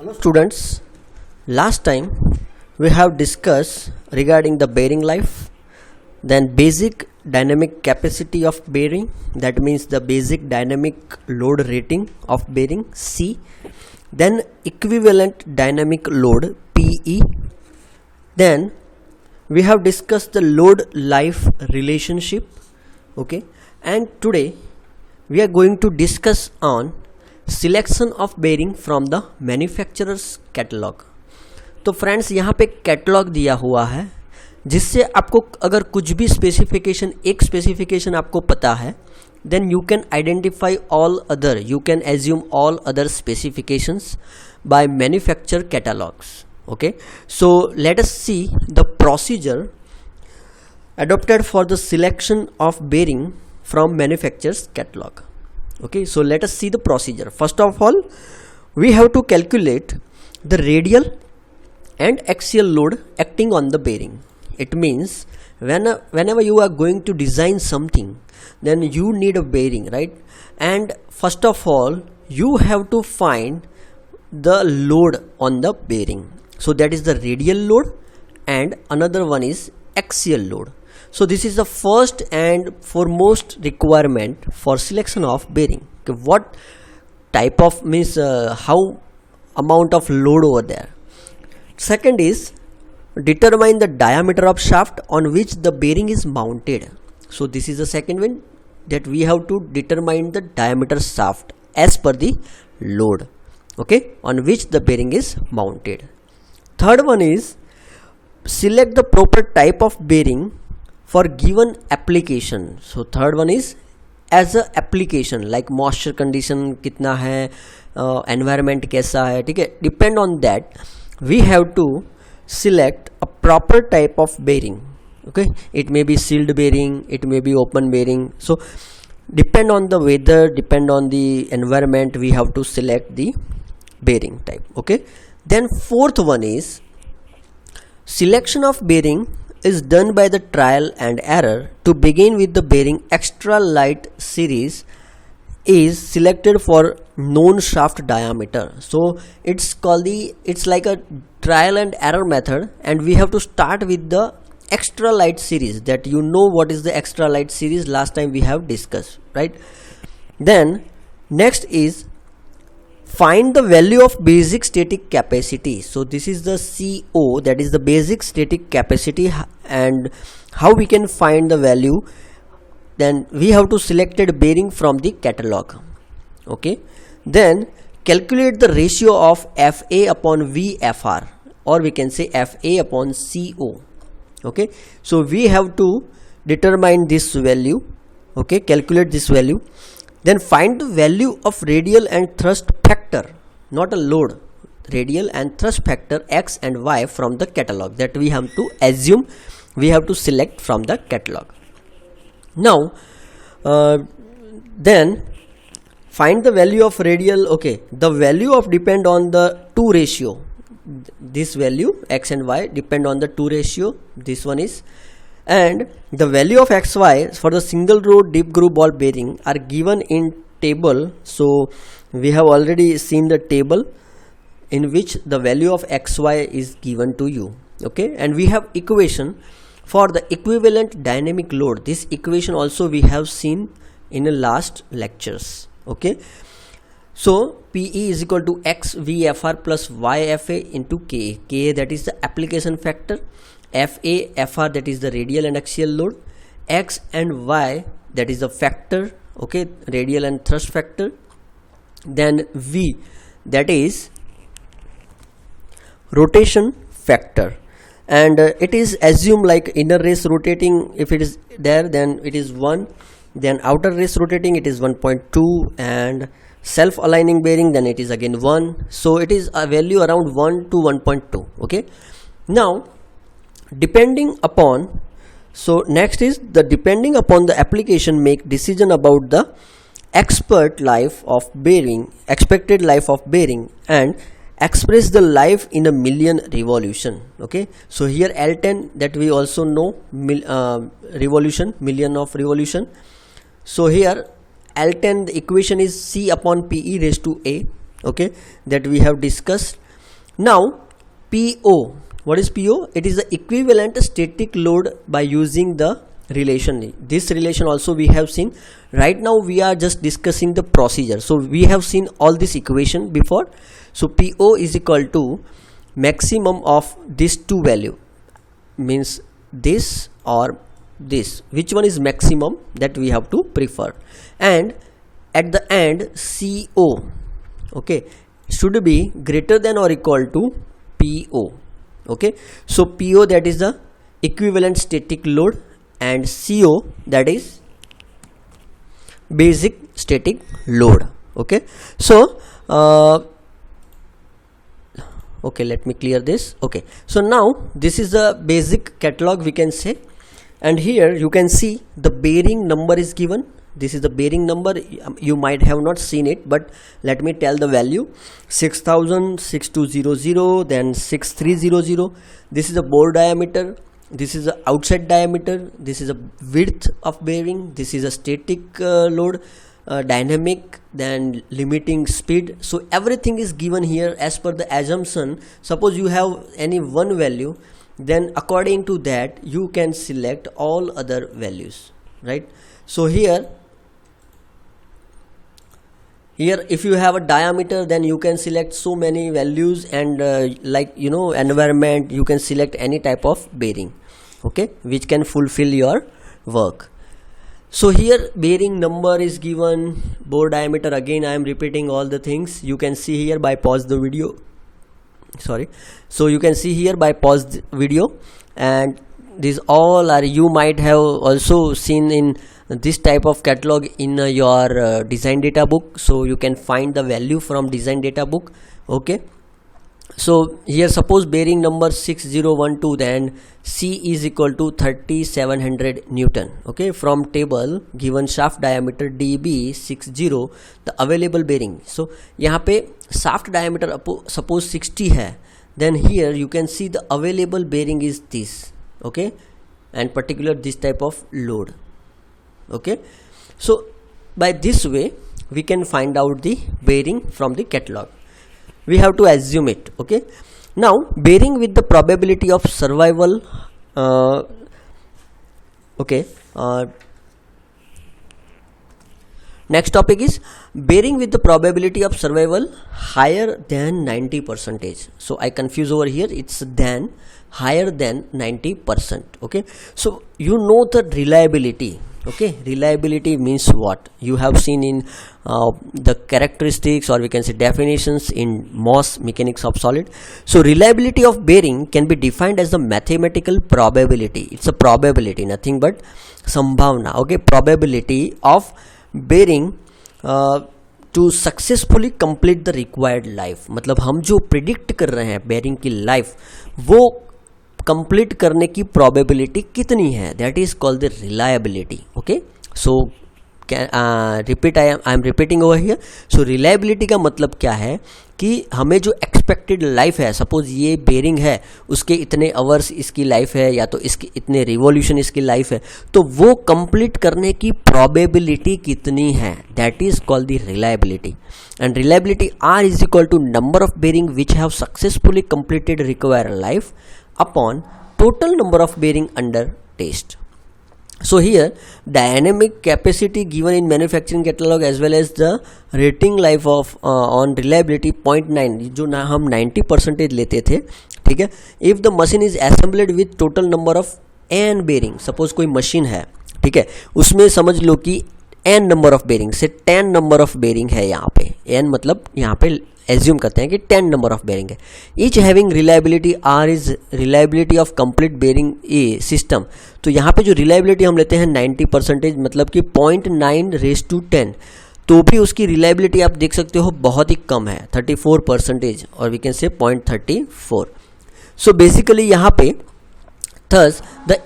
Hello students, last time we have discussed regarding the bearing life, then basic dynamic capacity of bearing, that means the basic dynamic load rating of bearing C, then equivalent dynamic load PE, then we have discussed the load life relationship, okay, and today we are going to discuss on selection of bearing from the manufacturers catalogue. तो friends यहाँ पे catalogue दिया हुआ है जिससे आपको अगर कुछ भी स्पेसिफिकेशन एक स्पेसिफिकेशन आपको पता है then you can identify all other, you can assume all other specifications by manufacture catalogues. Okay, so let us see the procedure adopted for the selection of bearing from manufacturer's catalog. Okay, so let us see the procedure. First of all, we have to calculate the radial and axial load acting on the bearing. It means whenever you are going to design something, then you need a bearing, right? And first of all, you have to find the load on the bearing. So that is the radial load and another one is axial load. So this is the first and foremost requirement for selection of bearing. Okay, what type of means how amount of load over there. Second is determine the diameter of shaft on which the bearing is mounted. So this is the second one, that we have to determine the diameter shaft as per the load, okay, on which the bearing is mounted. Third one is select the proper type of bearing for given application. So third one is as a application, like moisture condition कितना है, environment कैसा है, ठीक है, depend on that we have to select a proper type of bearing. Okay, it may be sealed bearing, it may be open bearing. So depend on the weather, depend on the environment, we have to select the bearing type. Okay, then fourth one is selection of bearing is done by the trial and error. To begin with, the bearing extra light series is selected for known shaft diameter. So it's like a trial and error method, and we have to start with the extra light series, that you know what is the extra light series, last time we have discussed, right? Then next is find the value of basic static capacity. So this is the CO, that is the basic static capacity, and how we can find the value. Then we have to select a bearing from the catalog. Okay, then calculate the ratio of FA upon VFR, or we can say FA upon CO. Okay, so we have to determine this value. Okay, calculate this value. Then find the value of radial and thrust factor, not a load, radial and thrust factor X and Y from the catalog, that we have to assume, we have to select from the catalog. Now then find the value of radial. Okay, the value of depend on the 2 ratio, this value X and Y depend on the 2 ratio, this one is, and the value of XY for the single row deep groove ball bearing are given in table. So we have already seen the table in which the value of XY is given to you. Okay, and we have equation for the equivalent dynamic load. This equation also we have seen in the last lectures. Okay, so PE is equal to X VFR plus YFA into KA. KA, that is the application factor, FA FR, that is the radial and axial load, X and Y, that is the factor, okay, radial and thrust factor, then V, that is rotation factor, and it is assumed like inner race rotating, if it is there then it is 1, then outer race rotating it is 1.2, and self aligning bearing then it is again 1. So it is a value around 1 to 1.2. okay, now depending upon, so next is the depending upon the application make decision about the expected life of bearing, and express the life in a million revolution. Okay, so here L10, that we also know revolution, million of revolution. So here L10, the equation is C upon PE raised to A, okay, that we have discussed. Now PO, what is PO? It is the equivalent static load by using the relation. This relation also we have seen. Right now we are just discussing the procedure. So we have seen all this equation before. So PO is equal to maximum of these two value, means this or this, which one is maximum, that we have to prefer. And at the end CO, okay, should be greater than or equal to PO. Okay, so PO, that is the equivalent static load, and CO, that is basic static load. Okay, so okay, let me clear this. Okay, so now this is the basic catalog, we can say, and here you can see the bearing number is given. This is the bearing number. You might have not seen it, but let me tell the value: 6000, 6200, then 6300. This is the bore diameter, this is the outside diameter, this is a width of bearing, this is a static load, dynamic, then limiting speed. So everything is given here as per the assumption. Suppose you have any one value, then according to that you can select all other values, right? So here if you have a diameter, then you can select so many values, and like environment, you can select any type of bearing, okay, which can fulfill your work. So here bearing number is given, bore diameter, again I am repeating all the things. You can see here by pause the video, sorry. So you can see here by pause the video, and these all are, you might have also seen in this type of catalog in your design data book. So you can find the value from design data book. Okay, so here suppose bearing number 6012, then C is equal to 3700 Newton. Okay, from table given shaft diameter DB 60, the available bearing. So यहाँ पे shaft diameter suppose 60 है, then here you can see the available bearing is this. Okay, and particular this type of load. Okay, so by this way we can find out the bearing from the catalog. We have to assume it. Okay, now bearing with the probability of survival. Next topic is bearing with the probability of survival higher than 90%. So I confuse over here, it's than, higher than 90%. Okay, so you know the reliability. Okay, reliability means what? You have seen in the characteristics, or we can say definitions, in MOS, mechanics of solid. So reliability of bearing can be defined as the mathematical probability. It's a probability, nothing but sambhavna. Okay, probability of bearing to successfully complete the required life. मतलब हम जो predict कर रहे हैं bearing की life, वो complete करने की प्रोबेबिलिटी कितनी है, that is called the reliability. Okay, so repeat, I am repeating over here. So reliability का मतलब क्या है कि हमें जो एक्सपेक्टेड लाइफ है, सपोज ये बेयरिंग है, उसके इतने आवर्स इसकी लाइफ है, या तो इसकी इतने रिवॉल्यूशन इसकी लाइफ है, तो वो कंप्लीट करने की प्रोबेबिलिटी कितनी है, that is called the reliability. And reliability R is equal to number of bearing which have successfully completed required life upon total number of bearing under test. So here dynamic capacity given in manufacturing catalog as well as the rating life of on reliability 0.9, जो ना हम 90% लेते थे, ठीक है. If the machine is assembled with total number of n bearing, suppose कोई machine है, ठीक है, उसमें समझ लो कि n नंबर ऑफ बेरिंग से 10 नंबर ऑफ बेरिंग है. यहाँ पे n मतलब यहाँ पे एज्यूम करते हैं कि 10 नंबर ऑफ बेरिंग है. Each having reliability R is reliability of complete bearing a system. तो यहाँ पे जो रिलायबिलिटी हम लेते हैं 90%, मतलब कि 0.9/10, तो भी उसकी रिलायबिलिटी आप देख सकते हो बहुत ही कम है, 34%, और we can say 0.34. So basically यहाँ पे Thus, the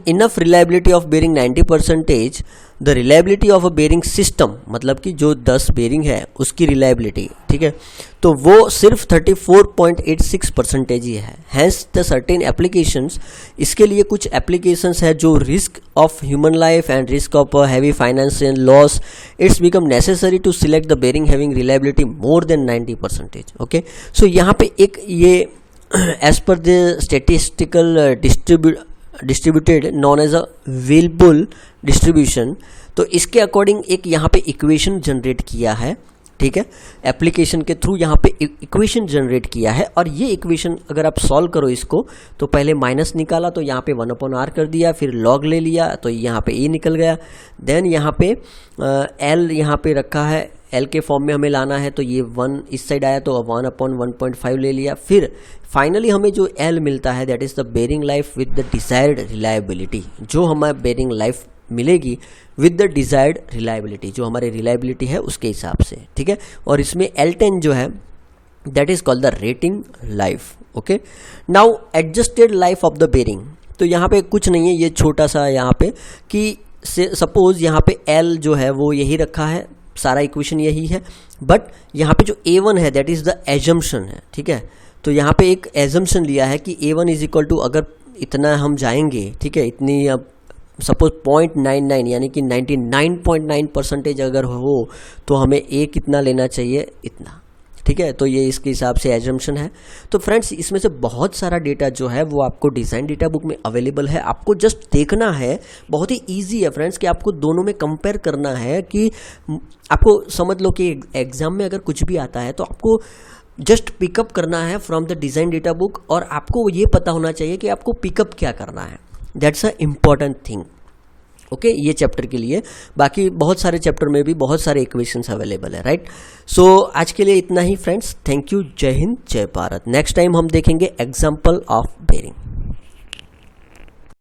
enough reliability of bearing 90%, the reliability of a bearing system, मतलब कि जो 10 बेरिंग है उसकी रिलायबिलिटी, ठीक है, तो वो सिर्फ 34.86% ही है. हैंस द सर्टेन एप्लीकेशंस, इसके लिए कुछ एप्लीकेशंस है जो risk of human life and risk of heavy financial loss, it's become necessary to select the bearing having reliability more than 90%. Okay, so यहाँ पे एक ये as per the statistical distributed known as a Wilbur distribution, तो इसके according एक यहाँ पे equation generate किया है, ठीक है, एप्लीकेशन के थ्रू यहाँ पे इक्वेशन जनरेट किया है. और ये इक्वेशन अगर आप सॉल्व करो इसको, तो पहले माइनस निकाला तो यहाँ पे 1/r कर दिया, फिर log ले लिया तो यहाँ पे e निकल गया, देन यहाँ पे l यहाँ पे रखा है, एल के फॉर्म में हमें लाना है तो ये 1 इस साइड आया तो 1/1.5 ले लिया, फिर फाइनली हमें जो एल मिलता है that is the bearing life with the desired reliability, जो हमें बेरिंग लाइफ मिलेगी विद द डिजायर्ड रिलायबिलिटी, जो हमारी रिलायबिलिटी है उसके हिसाब से, ठीक है. और इसमें L10 जो है that is called the rating life. Okay, now adjusted life of the bearing, तो यहाँ पे कुछ नहीं है, ये छोटा सा यहाँ पे कि सपोज यहाँ पे L जो है वो यही रखा है, सारा इक्वेशन यही है, बट यहाँ पे जो A1 है दैट इज़ द एजम्पशन है, ठीक है. तो यहाँ पे एक एजम्पशन लिया है कि A1 इज इक्वल टू, अगर इतना हम जाएंगे, ठीक है, इतनी अब सपोज 0.99 यानी कि 99.9% अगर हो तो हमें A कितना लेना चाहिए, इतना, ठीक है. तो ये इसके हिसाब से एजम्पशन है. तो फ्रेंड्स, इसमें से बहुत सारा डेटा जो है वो आपको डिज़ाइन डेटा बुक में अवेलेबल है, आपको जस्ट देखना है. बहुत ही इजी है फ्रेंड्स कि आपको दोनों में कंपेयर करना है, कि आपको समझ लो कि एग्जाम में अगर कुछ भी आता है तो आपको जस्ट पिकअप करना है from the design data book, और आपको ये पता होना चाहिए कि आपको पिकअप क्या करना है. That's a important thing. Okay, ये चैप्टर के लिए. बाकी बहुत सारे चैप्टर में भी बहुत सारे इक्वेशंस अवेलेबल है, राइट. सो आज के लिए इतना ही फ्रेंड्स. Thank you. जय हिंद, जय भारत. नेक्स्ट टाइम हम देखेंगे एग्जाम्पल ऑफ बेरिंग.